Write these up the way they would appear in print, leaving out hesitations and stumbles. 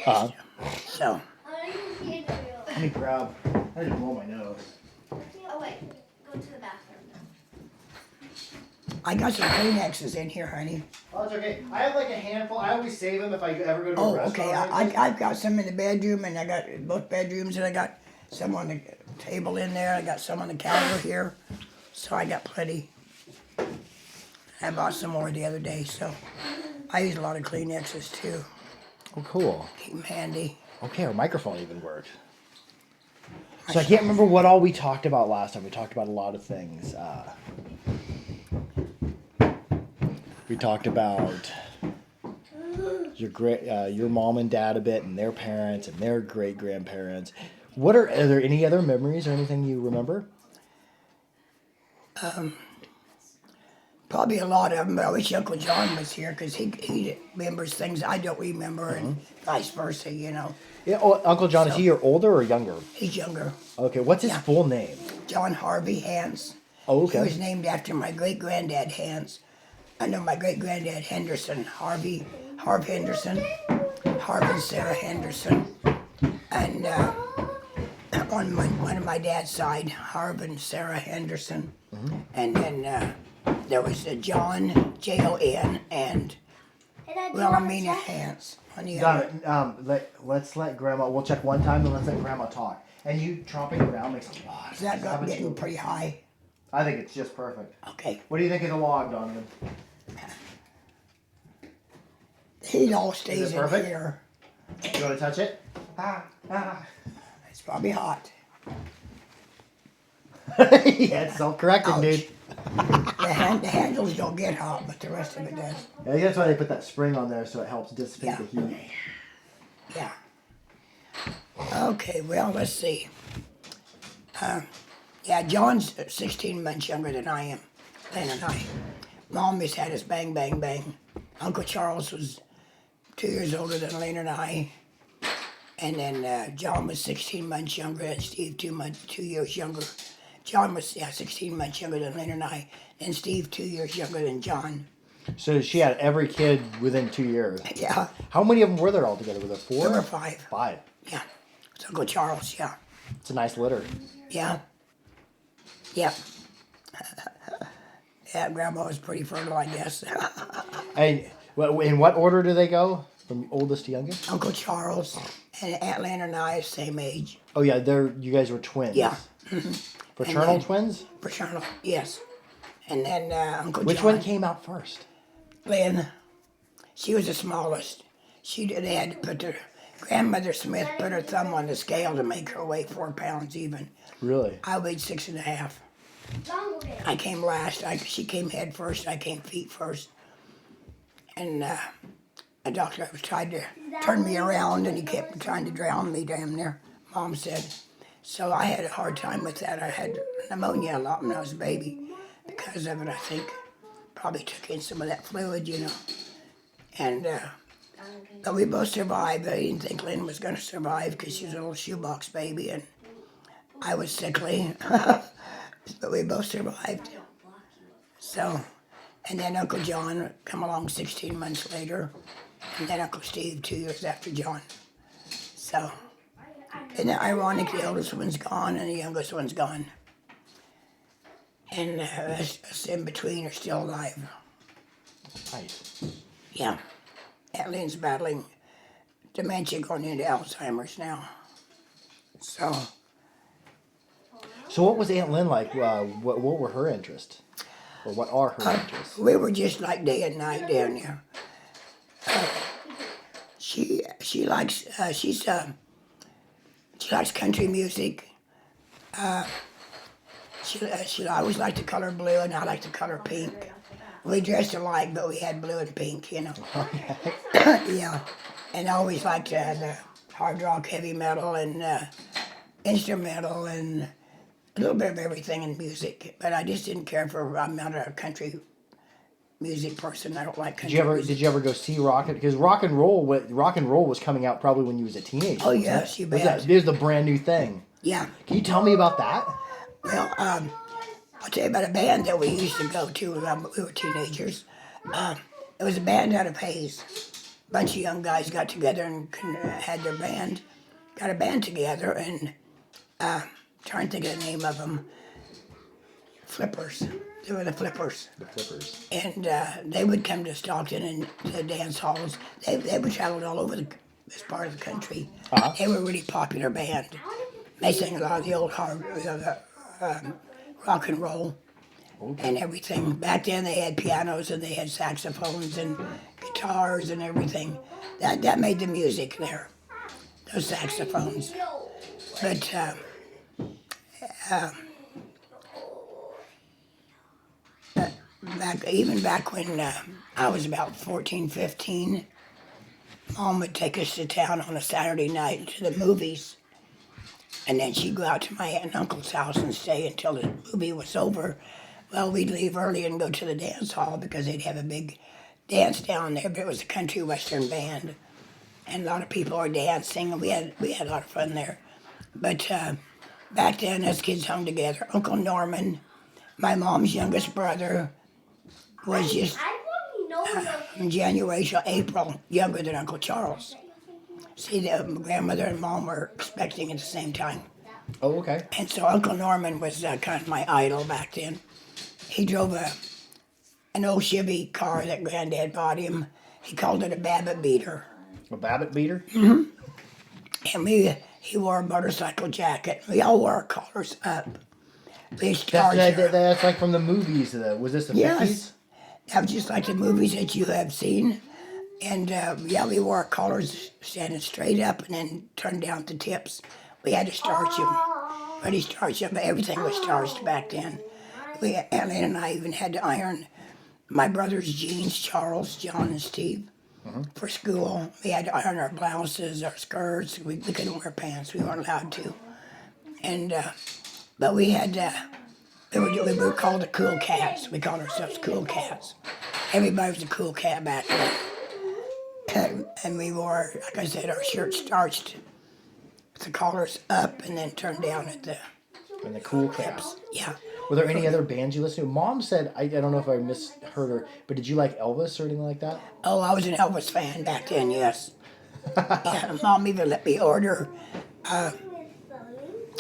Uh, So. Let me grab. I didn't blow my nose. Oh wait, go to the bathroom now. I got some Kleenexes in here, honey. Oh, it's okay. I have like a handful. I always save them if I ever go to a Oh, restaurant. okay. Like this. I've got some in the bedroom, and I got both bedrooms, and I got some on the table in there. I got some on the counter here, so I got plenty. I bought some more the other day, so I use a lot of Kleenexes too. Oh, cool. Keep them handy. Okay, our microphone even worked. So I can't remember what all we talked about last time. We talked about a lot of things. We talked about your mom and dad a bit, and their parents and their great grandparents. Are there any other memories or anything you remember? Probably a lot of them, but I wish Uncle John was here because he remembers things I don't remember, and vice versa, you know. Yeah. Oh, Uncle John, is he your older or younger? He's younger. Okay. What's his full name? John Harvey Hans. Oh, okay. He was named after my great-granddad Hans. I know my great-granddad Henderson, Harv Henderson, Harv and Sarah Henderson. And on one of my dad's side, Harv and Sarah Henderson. Mm-hmm. And then there was John, Jon, and Wilhelmina Hans on the other. Got it. Let's let Grandma. We'll check one time, and let's let Grandma talk. And you tromping around makes a lot. Is that got getting pretty high? I think it's just perfect. Okay. What do you think of the log, Donovan? It all stays in perfect? here. You want to touch it? It's probably hot. Yeah, it's self-correcting, dude. The handles don't get hot, but the rest of it does. I think that's why they put that spring on there, so it helps dissipate Yeah. the heat. Yeah. Okay, well, let's see. Yeah, John's 16 months younger than I am. Lynn and I. Mom just had us bang, bang, bang. Uncle Charles was 2 years older than Lynn and I. And then John was 16 months younger, and Steve 2 years younger. John was 16 months younger than Lynn and I, and Steve 2 years younger than John. So she had every kid within 2 years. Yeah. How many of them were there altogether? Were there 4? There were 5. 5. Yeah. It's Uncle Charles, yeah. It's a nice litter. Yeah. Yep. Yeah, Grandma was pretty fertile, I guess. And in what order do they go? From oldest to youngest? Uncle Charles and Aunt Lynn and I, same age. Oh yeah, you guys were twins. Yeah. Fraternal And then- twins? Fraternal, yes. And then Uncle Which John. one came out first? Lynn. She was the smallest. They had to put her, Grandmother Smith put her thumb on the scale to make her weigh 4 pounds even. Really? I weighed 6.5. I came last. She came head first. I came feet first. And a doctor was trying to turn me around, and he kept trying to drown me damn near, Mom said. So I had a hard time with that. I had pneumonia a lot when I was a baby because of it, I think. Probably took in some of that fluid, you know. And but we both survived. I didn't think Lynn was going to survive because she was a little shoebox baby, and I was sickly. But we both survived. So, and then Uncle John come along 16 months later, and then Uncle Steve 2 years after John. So, and ironic, the oldest one's gone and the youngest one's gone. And us in between are still alive. Nice. Yeah. Aunt Lynn's battling dementia going into Alzheimer's now. So what was Aunt Lynn like? What were her interests? Or what are her interests? We were just like day and night down there. She likes country music. She always liked the color blue, and I liked the color pink. We dressed alike, but we had blue and pink, you know. Yeah, and I always liked the hard rock, heavy metal, and instrumental, and a little bit of everything in music. But I just didn't care for. I'm not a country music person. I don't like country. Did you ever go see rock? Because rock and roll was coming out probably when you was a teenager. Oh yes, you bet. It was the brand new thing. Yeah. Can you tell me about that? Well, I'll tell you about a band that we used to go to when we were teenagers. It was a band out of Hayes, bunch of young guys got together and had their band, got a band together, and trying to think of the name of them. Flippers. They were the Flippers. The Flippers. And they would come to Stockton and to dance halls. They would travel all over this part of the country. Uh-huh. They were a really popular band. They sang a lot of the old rock and roll and everything. Back then they had pianos and they had saxophones and guitars and everything. That made the music there, those saxophones. But back when I was about 14, 15, Mom would take us to town on a Saturday night to the movies. And then she'd go out to my aunt and uncle's house and stay until the movie was over. Well, we'd leave early and go to the dance hall because they'd have a big dance down there. But it was a country western band, and a lot of people were dancing, and we had a lot of fun there. But back then, us kids hung together. Uncle Norman, my youngest brother, was just from January to April younger than Uncle Charles. See, the grandmother and Mom were expecting at the same time. Oh, okay. And so Uncle Norman was kind of my idol back then. He drove an old Chevy car that Granddad bought him. He called it a Babbitt beater. A Babbitt beater? Mm-hmm. And he wore a motorcycle jacket. We all wore our collars up. That's like from the movies. Was this the 50s? Yes. That was just like the movies that you have seen. And we wore our collars standing straight up and then turned down the tips. We had to starch them. Pretty starch them. Everything was starched back then. Ellen and I even had to iron my brother's jeans, Charles, John, and Steve, for school. We had to iron our blouses, our skirts. We couldn't wear pants. We weren't allowed to. And but we had we were called the cool cats. We called ourselves cool cats. Everybody was a cool cat back then. And we wore, like I said, our shirts starched with the collars up and then turned down at the And the cool cats. Yeah. Were there any other bands you listened to? Mom said, I don't know if I misheard her, but did you like Elvis or anything like that? Oh, I was an Elvis fan back then, yes. Yeah, Mom even let me order, I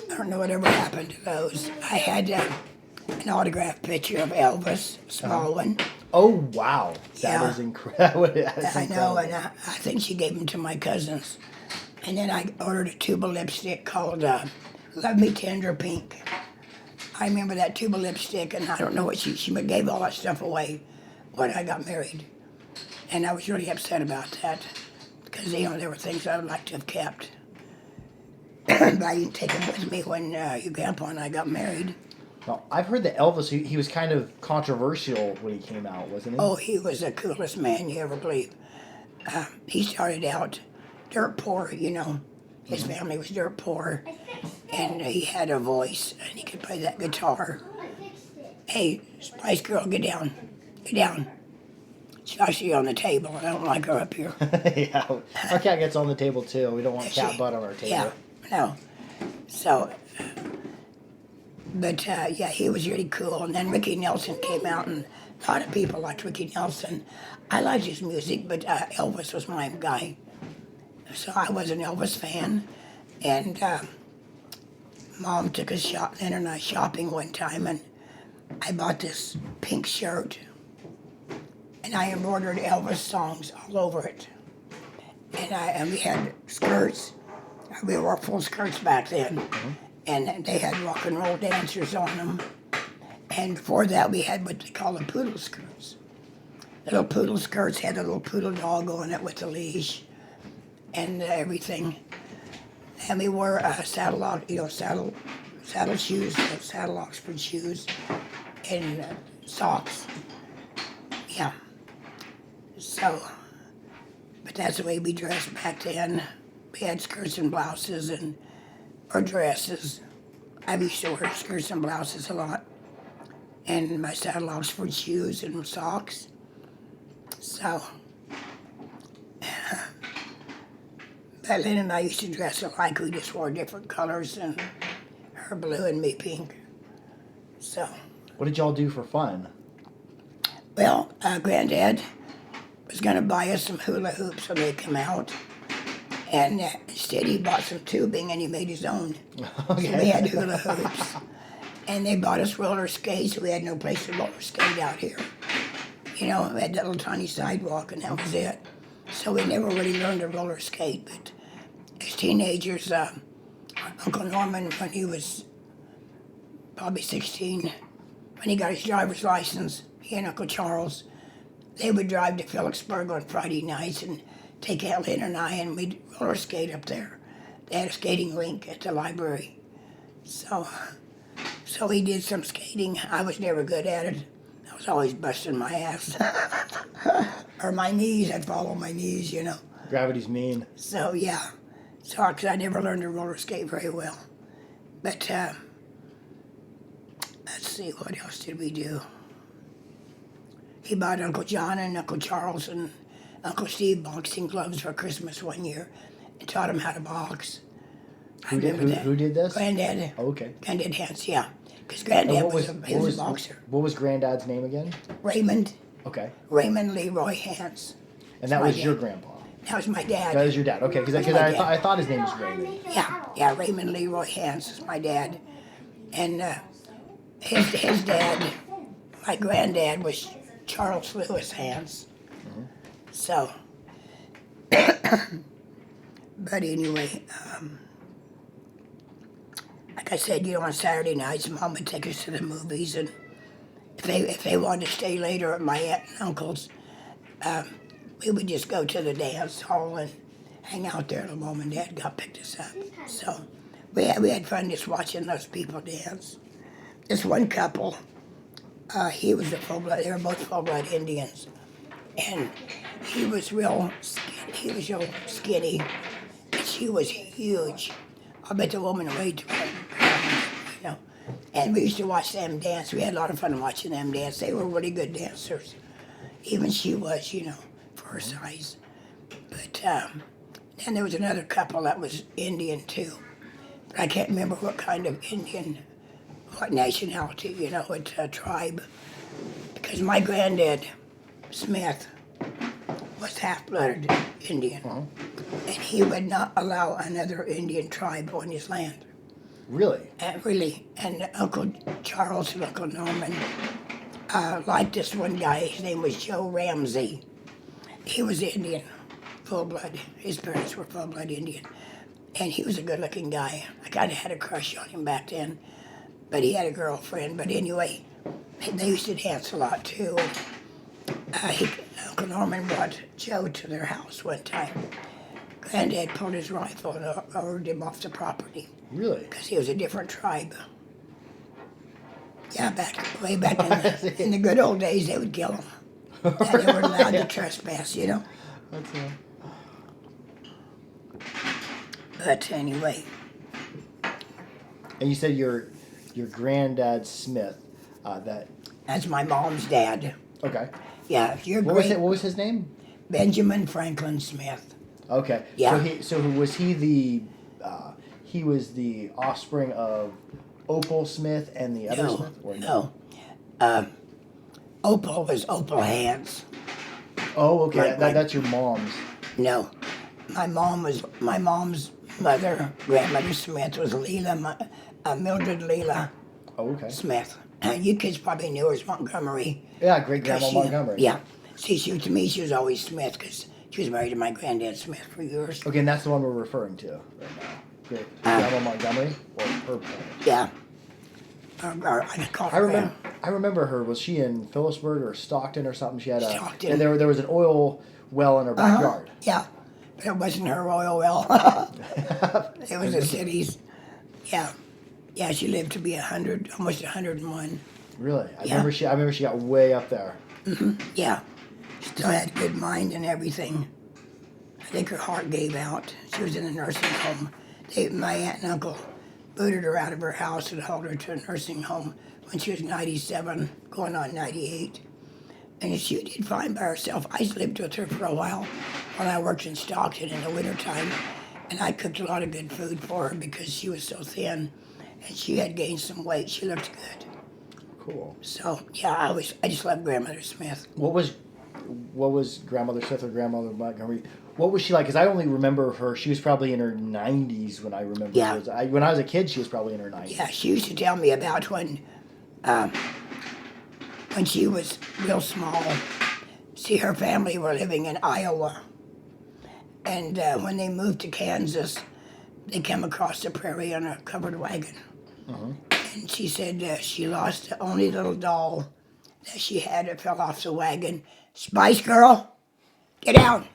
don't know whatever happened to those. I had an autographed picture of Elvis, a small one. Oh, wow. That is incredible. I know, and I think she gave them to my cousins. And then I ordered a tube of lipstick called Love Me Tender Pink. I remember that tube of lipstick, and I don't know what she gave all that stuff away when I got married. And I was really upset about that because, there were things I would like to have kept. But I didn't take them with me when your grandpa and I got married. Now, I've heard that Elvis, he was kind of controversial when he came out, wasn't he? Oh, he was the coolest man you ever believe. He started out dirt poor, His family was dirt poor. And he had a voice, and he could play that guitar. Hey, Spice Girl, get down. Get down. She's actually on the table. I don't like her up here. Yeah, our cat gets on the table, too. We don't want cat butt on our table. Yeah, no. So, but he was really cool. And then Ricky Nelson came out, and a lot of people liked Ricky Nelson. I liked his music, but Elvis was my guy. So I was an Elvis fan. And Mom took us Lynn and I shopping one time, and I bought this pink shirt, and I embroidered Elvis songs all over it. And we had skirts. We wore full skirts back then, and they had rock and roll dancers on them. And for that, we had what they call the poodle skirts. The little poodle skirts had a little poodle dog on it with a leash and everything. And we wore saddle shoes, saddle Oxford shoes, and socks. Yeah. So, but that's the way we dressed back then. We had skirts and blouses or dresses. I used to wear skirts and blouses a lot. And my saddle Oxford shoes and socks. So, but Lynn and I used to dress alike. We just wore different colors, and her blue and me pink. So. What did y'all do for fun? Well, Granddad going to buy us some hula hoops when they come out. And instead he bought some tubing and he made his own. Okay. So we had hula hoops. And they bought us roller skates. We had no place to roller skate out here. You know, we had that little tiny sidewalk and that was it. So we never really learned to roller skate. But as teenagers, Uncle Norman, when he was probably 16, when he got his driver's license, he and Uncle Charles, they would drive to Phillipsburg on Friday nights and take Ellen and I, and we'd roller skate up there. They had a skating rink at the library. So he did some skating. I was never good at it. I was always busting my ass. Or my knees, I'd fall on my knees, you know. Gravity's mean. So, yeah. So, because I never learned to roller skate very well. But, let's see, what else did we do? He bought Uncle John and Uncle Charles and Uncle Steve boxing gloves for Christmas one year and taught them how to box. Who did this? Granddad. Oh, okay. Granddad Hans, yeah. Because Granddad And was a boxer. What was Granddad's name again? Raymond Okay. Leroy Hans. And that was my your dad. grandpa. That was my dad. That was your dad. Okay, because That's my I dad. thought his name was Raymond. Yeah, Raymond Leroy Hans is my dad. And his dad, my granddad, was Charles Lewis Hans. So, but anyway, like I said, you know, on Saturday nights, Mom would take us to the movies, and if they wanted to stay later at my aunt and uncle's, we would just go to the dance hall and hang out there till Mom and Dad got picked us up. So we had fun just watching those people dance. This one couple, he was a full-blood, they were both full-blood Indians. And he was real skinny, and she was huge. I bet the woman weighed 200 pounds, you know. And we used to watch them dance. We had a lot of fun watching them dance. They were really good dancers. Even she was, you know, for her size. But then there was another couple that was Indian too. But I can't remember what kind of Indian, what nationality, you know, what tribe. Because my granddad, Smith, was half-blooded Indian. And he would not allow another Indian tribe on his land. Really? Really. And Uncle Charles and Uncle Norman liked this one guy. His name was Joe Ramsey. He was Indian, full-blood. His parents were full-blood Indian. And he was a good-looking guy. I kind of had a crush on him back then. But he had a girlfriend. But anyway, they used to dance a lot, too. Uncle Norman brought Joe to their house one time. Granddad pulled his rifle and ordered him off the property. Really? Because he was a different tribe. Yeah, way back in the good old days, they would kill him. And they weren't allowed to trespass, you know. That's But anyway, And you said your granddad Smith. that's my mom's dad. Okay. Yeah, your What was his name? Benjamin Franklin Smith. Okay. Yeah. So was he the he was the offspring of Opal Smith and the other Smith? Or No. Opal was Opal Hans. Oh, okay. Right. That's your mom's. No, my mom's mother, grandmother Smith, was Mildred Leela Oh, okay. Smith. You kids probably knew her as Montgomery. Yeah, great grandma Montgomery. Yeah. See, to me, she was always Smith because she was married to my granddad Smith for years. Okay, and that's the one we're referring to right now. Great grandma Montgomery or her parents. Yeah. I call her I remember her. Was she in Phillipsburg or Stockton or something? She had Stockton. And there was an oil well in her backyard. Yeah. But it wasn't her oil well. It was the city's. Yeah. Yeah, she lived to be 100, almost 101. Really? I Yeah. remember she got way up there. Yeah. Still had a good mind and everything. I think her heart gave out. She was in a nursing home. My aunt and uncle booted her out of her house and hauled her to a nursing home when she was 97, going on 98. And she did fine by herself. I lived with her for a while when I worked in Stockton in the wintertime. And I cooked a lot of good food for her because she was so thin. And she had gained some weight. She looked good. Cool. So, yeah, I just love Grandmother Smith. What was what was Grandmother Smith or Grandmother Montgomery? What was she like? Because I only remember her. She was probably in her 90s when I remember. Yeah. When I was a kid, she was probably in her 90s. Yeah, she used to tell me about when she was real small. See, her family were living in Iowa. And when they moved to Kansas, they came across the prairie on a covered wagon. And she said she lost the only little doll that she had that fell off the wagon. Spice Girl, get down.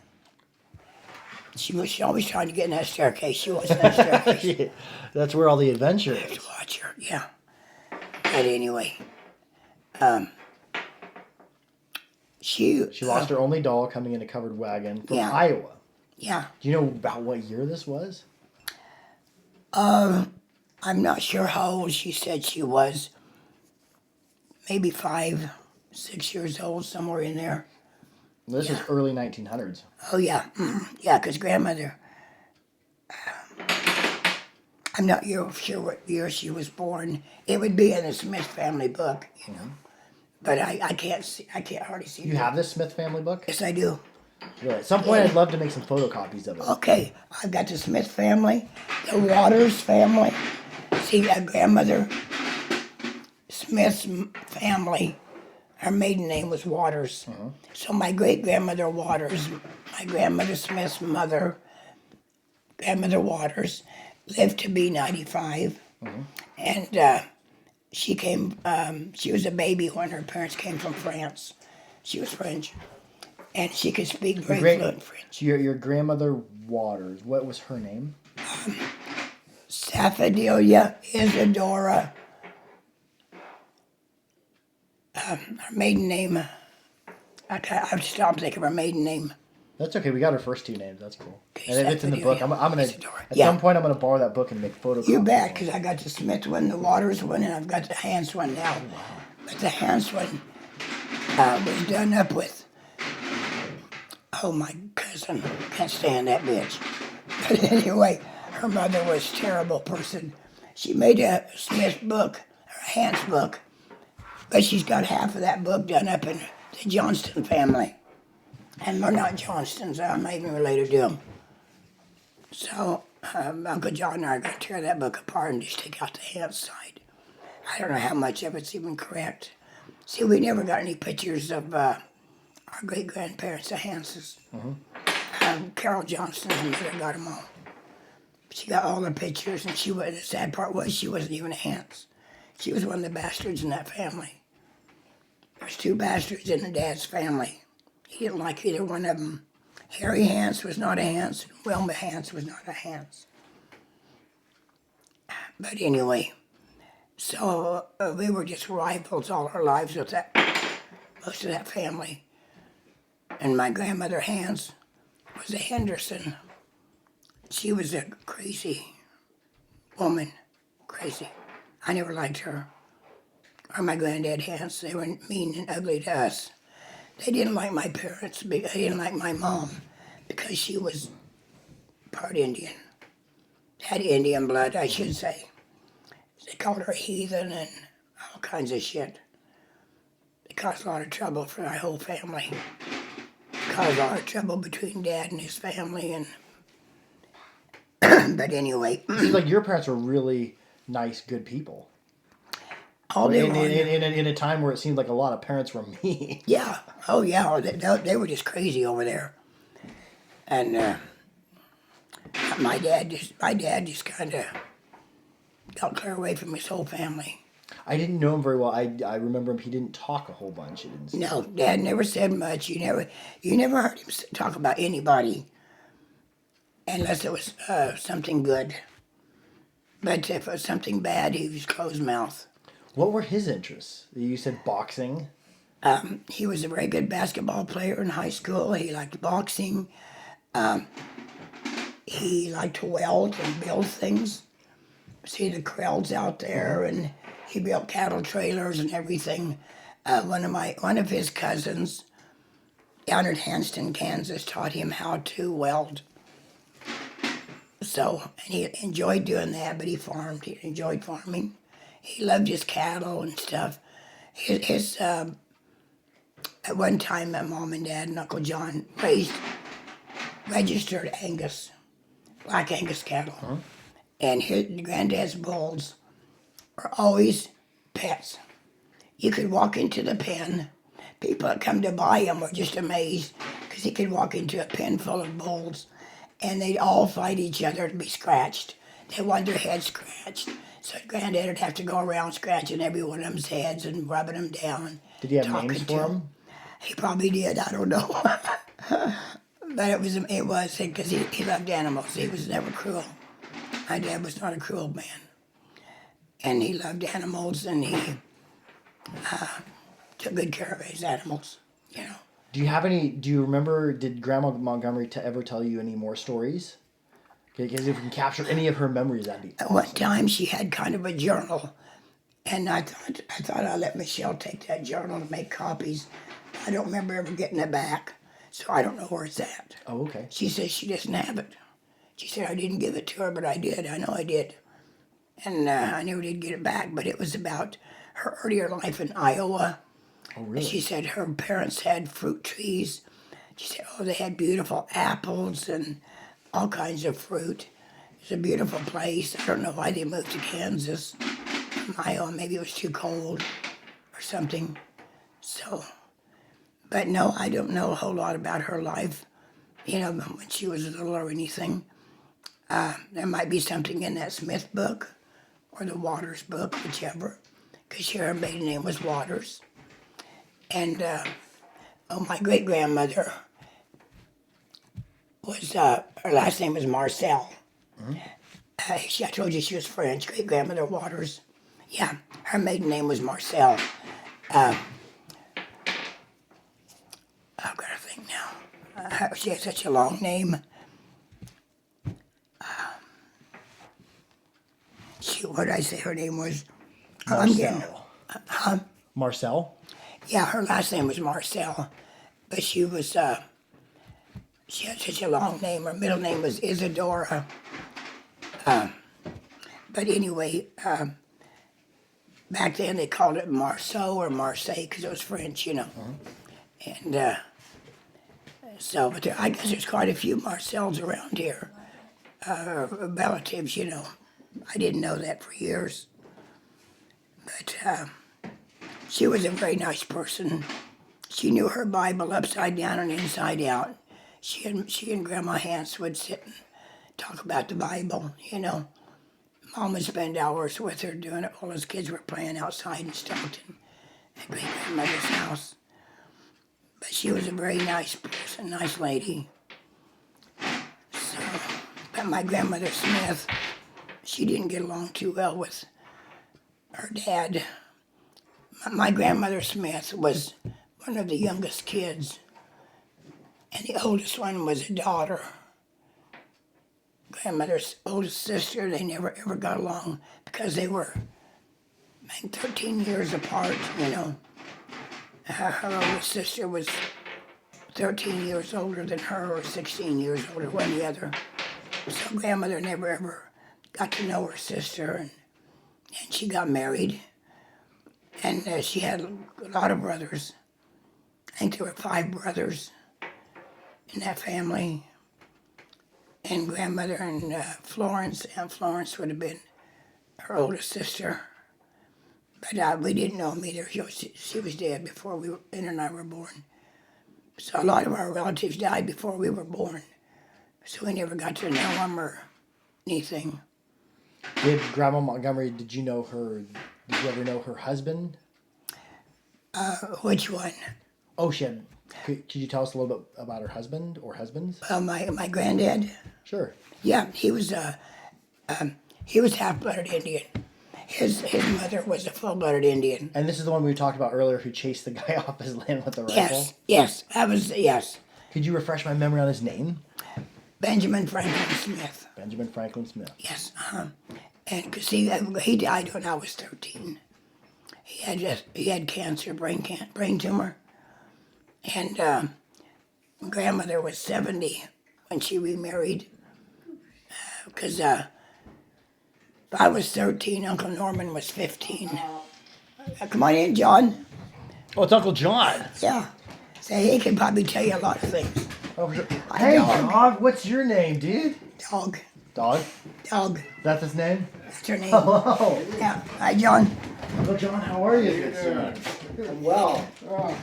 She was always trying to get in that staircase. She wasn't in that staircase. That's where all the adventure I have is. to watch her, yeah. But anyway, she lost her only doll coming in a covered wagon from Yeah. Iowa. Yeah. Do you know about what year this was? I'm not sure how old she said she was. Maybe 5, 6 years old, somewhere in there. This was early 1900s. Oh, yeah. Yeah, because grandmother, I'm not sure what year she was born. It would be in the Smith family book, you know. But I can't see. I can't hardly see. You have this Smith family book? Yes, I do. Really? At some point, I'd love to make some photocopies of it. Okay, I've got the Smith family, the Waters family. See, grandmother Smith's family, her maiden name was Waters. So my great-grandmother Waters, my grandmother Smith's mother, grandmother Waters, lived to be 95. And she came, she was a baby when her parents came from France. She was French. And she could speak very fluent French. Your grandmother Waters, what was her name? Saphidelia Isadora. Her maiden name, I've stopped thinking of her maiden name. That's okay. We got her first 2 names. That's cool. Okay, And if it's in the book, I'm gonna Isadora. at some point I'm gonna borrow that book and make photocopies. You bet, because I got the Smith one, the Waters one, and I've got the Hans one now. But the Hans one was done up with, oh, my cousin. Can't stand that bitch. But anyway, her mother was a terrible person. She made a Smith book, a Hans book, but she's got half of that book done up in the Johnston family. And we're not Johnstons, I'm not even related to them. So Uncle John and I are going to tear that book apart and just take out the Hans side. I don't know how much of it's even correct. See, we never got any pictures of our great-grandparents, the Hanses. Carol Johnston's mother got them all. She got all the pictures, and the sad part was she wasn't even a Hans. She was one of the bastards in that family. There's 2 bastards in the dad's family. He didn't like either one of them. Harry Hans was not a Hans, and Wilma Hans was not a Hans. But anyway, so we were just rivals all our lives with most of that family. And my grandmother Hans was a Henderson. She was a crazy woman, crazy. I never liked her. Or my granddad Hans, they were mean and ugly to us. They didn't like my parents, they didn't like my mom, because she was part Indian. Had Indian blood, I should say. They called her heathen and all kinds of shit. It caused a lot of trouble for my whole family. It caused a lot of trouble between Dad and his family, and but anyway. It seems like your parents were really nice, good people. All they were. In a time where it seemed like a lot of parents were mean. Yeah. Oh, yeah. They were just crazy over there. And my dad just kind of got clear away from his whole family. I didn't know him very well. I remember him. He didn't talk a whole bunch. No, Dad never said much. You never heard him talk about anybody unless it was something good. But if it was something bad, he was closed mouth. What were his interests? You said boxing. He was a very good basketball player in high school. He liked boxing. He liked to weld and build things. See the crowds out there, and he built cattle trailers and everything. One of his cousins down in Hanston, Kansas, taught him how to weld. So, and he enjoyed doing that, but he farmed. He enjoyed farming. He loved his cattle and stuff. His At one time, my mom and dad and Uncle John registered Angus, black Angus cattle. And his granddad's bulls were always pets. You could walk into the pen. People that come to buy him were just amazed because he could walk into a pen full of bulls and they'd all fight each other to be scratched. They wanted their heads scratched. So Granddad would have to go around scratching every one of them's heads and rubbing them down. Did he have talking names to for 'em. them? He probably did. I don't know. But it was because he loved animals. He was never cruel. My dad was not a cruel man. And he loved animals and he took good care of his animals, you know. Do you remember, did Grandma Montgomery ever tell you any more stories? Because if we can capture any of her memories, that'd be At one time, she had kind of a journal, and I thought I'd let Michelle take that journal and make copies. I don't remember ever getting it back, so I don't know where it's at. Oh, okay. She says she doesn't have it. She said I didn't give it to her, but I did. I know I did. And I never did get it back, but it was about her earlier life in Iowa. Oh, really? She said her parents had fruit trees. She said, they had beautiful apples and all kinds of fruit. It's a beautiful place. I don't know why they moved to Kansas from Iowa. Maybe it was too cold or something. So, but no, I don't know a whole lot about her life, you know, when she was little or anything. There might be something in that Smith book or the Waters book, whichever, because her maiden name was Waters. And, my great-grandmother was, her last name was Marcel. I told you she was French, great-grandmother Waters. Yeah, her maiden name was Marcel. I've got to think now. She had such a long name. What did I say her name was? Marcel. Marcel? Yeah, her last name was Marcel, but she had such a long name. Her middle name was Isadora. But anyway, back then they called it Marceau or Marseille because it was French, you know. And but I guess there's quite a few Marcels around here, relatives, you know. I didn't know that for years. But she was a very nice person. She knew her Bible upside down and inside out. She and Grandma Hans would sit and talk about the Bible, you know. Mom would spend hours with her doing it while his kids were playing outside in Stockton at great-grandmother's house. But she was a very nice person, nice lady. So, but my grandmother Smith, she didn't get along too well with her dad. My grandmother Smith was one of the youngest kids, and the oldest one was a daughter. Grandmother's oldest sister, they never ever got along because they were, I think, 13 years apart, you know. Her oldest sister was 13 years older than her, or 16 years older, one or the other. So grandmother never ever got to know her sister, and she got married. And she had a lot of brothers. I think there were 5 brothers in that family. And grandmother and Aunt Florence would have been her oldest sister. But we didn't know them either. She was dead before Anna and I were born. So a lot of our relatives died before we were born. So we never got to know them or anything. Did Grandma Montgomery, did you ever know her husband? Which one? Oh, could you tell us a little bit about her husband or husbands? My granddad? Sure. Yeah, he was half-blooded Indian. His mother was a full-blooded Indian. And this is the one we talked about earlier who chased the guy off his land with the rifle? Yes. Could you refresh my memory on his name? Benjamin Franklin Smith. Benjamin Franklin Smith. Yes, And cause he died when I was 13. He had cancer, brain tumor. And grandmother was 70 when she remarried. Because I was 13, Uncle Norman was 15. Come on in, John. Oh, it's Uncle John. Yeah. Say, he can probably tell you a lot of things. Oh, sure. Hi, Hey, dog. dog. What's your name, dude? Dog. Dog. Dog. That's his name. That's her name. Hello. Yeah. Hi, John. Hello, John. How are you? Good sir. I'm well. Oh,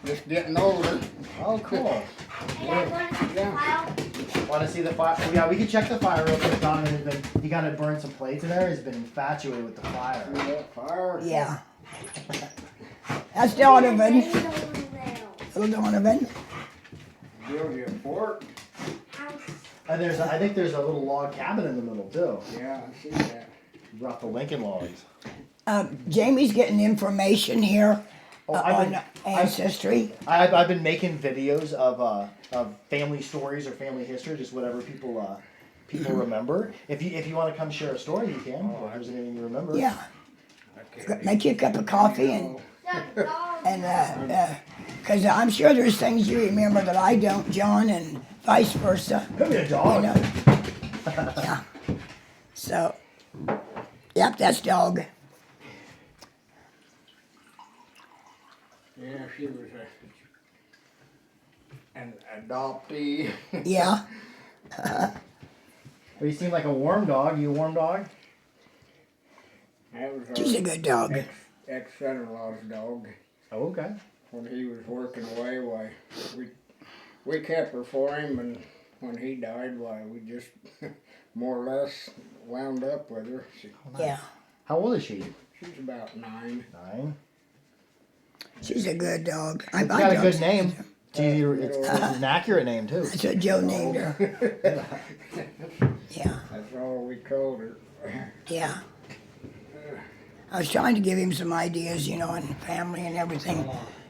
just getting older. Oh, cool. Hey, Dad, want to see the file? Want to see the fire? Yeah, we can check the fire real quick. Donovan has been. He got to burn some plates in there. He's been infatuated with the fire. Yeah, fire. Yeah. That's Donovan. Hey, Little Donovan. Build you a fort. And I think there's a little log cabin in the middle too. Yeah, I see that. You brought the Lincoln logs. Jamie's getting information here Oh, I've on ancestry. I've been making videos of family stories or family history, just whatever people remember. If you want to come share a story, you can. If there's anything you remember. Yeah. Okay. Make you a cup of coffee and because I'm sure there's things you remember that I don't, John, and vice versa. Could be a dog. You know. Yeah. So, yep, that's Dog. Yeah, she was an adoptee. Yeah. Well, you seem like a warm dog. You a warm dog? That was She's a our good dog. ex-son-in-law's dog. Oh, okay. When he was working away, why we kept her for him, and when he died, why we just more or less wound up with her. Yeah. How old is she? She's about 9. 9. She's a good dog. She's got a good name. It's an accurate name too. That's what Joe named her. Yeah. That's all we called her. Yeah. I was trying to give him some ideas, on family and everything.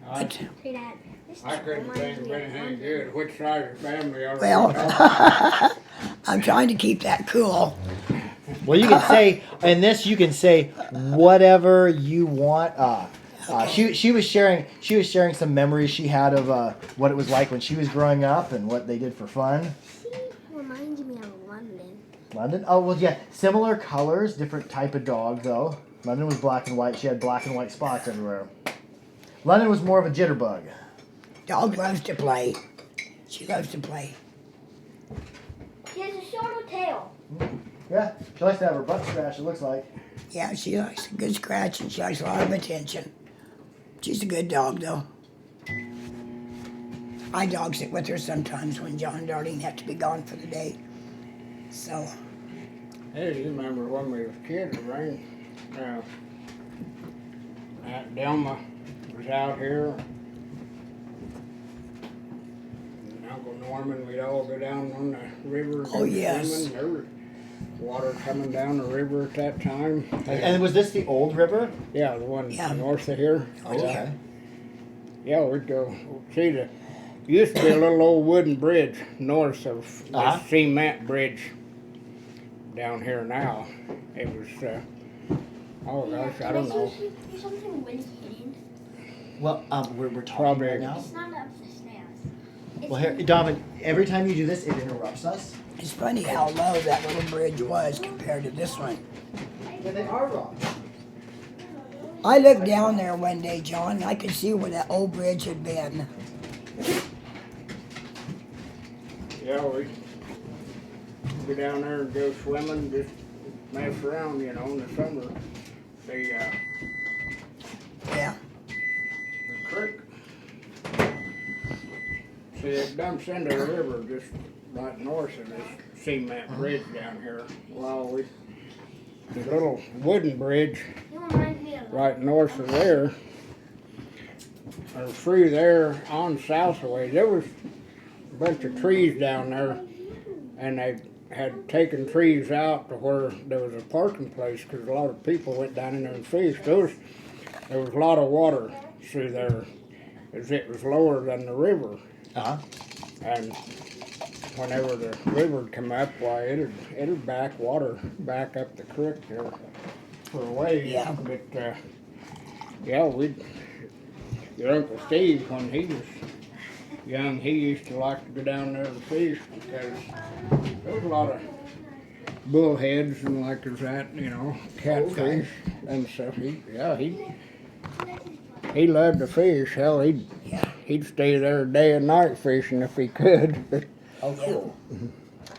But, Hey, Dad. This I couldn't think of anything good. Which side of the family are we well, on? I'm trying to keep that cool. Well, you can say in this. You can say whatever you want. She was sharing some memories she had of what it was like when she was growing up and what they did for fun. She reminds me of London. London? Oh well, yeah. Similar colors, different type of dog though. London was black and white. She had black and white spots everywhere. London was more of a jitterbug. Dog loves to play. She loves to play. She has a shorter tail. Yeah, she likes to have her butt scratched. It looks like. Yeah, she likes a good scratch and she likes a lot of attention. She's a good dog, though. I dog sit with her sometimes when John and Darlene have to be gone for the day. So, Hey, you remember when we was kids, right? Aunt Delma was out here. And Uncle Norman, we'd all go down on the river. Oh, yes. Swimming. There was water coming down the river at that time. And was this the old river? Yeah, the one Yeah. north of here. Oh, yeah. Yeah, we'd go see used to be a little old wooden bridge north of Uh-huh. the cement bridge down here now. It was, oh gosh, I don't know. There's something windy hitting. Well, we're talking Probably. right now. It's not up the stairs. Well, here, Donovan. Every time you do this, it interrupts us. it's funny how low that little bridge was compared to this one. Yeah, they are wrong. I looked down there one day, John, and I could see where that old bridge had been. Yeah, we'd go down there and go swimming, just mess around, in the summer. Yeah. The creek. See, it dumps into the river just right north of this cement bridge down here. Well, the little wooden bridge You remind me of right north of there, or through there on south away, there was a bunch of trees down there, and they had taken trees out to where there was a parking place because a lot of people went down in there and fished. There was a lot of water through there, as it was lower than the river, and whenever the river would come up, why it'd back water back up the creek there for a ways. Yeah. But yeah, your Uncle Steve, when he was young, he used to like to go down there and fish because there was a lot of bullheads and like that, catfish and stuff. He loved to fish. Hell, he'd stay there day and night fishing if he could. Oh, cool.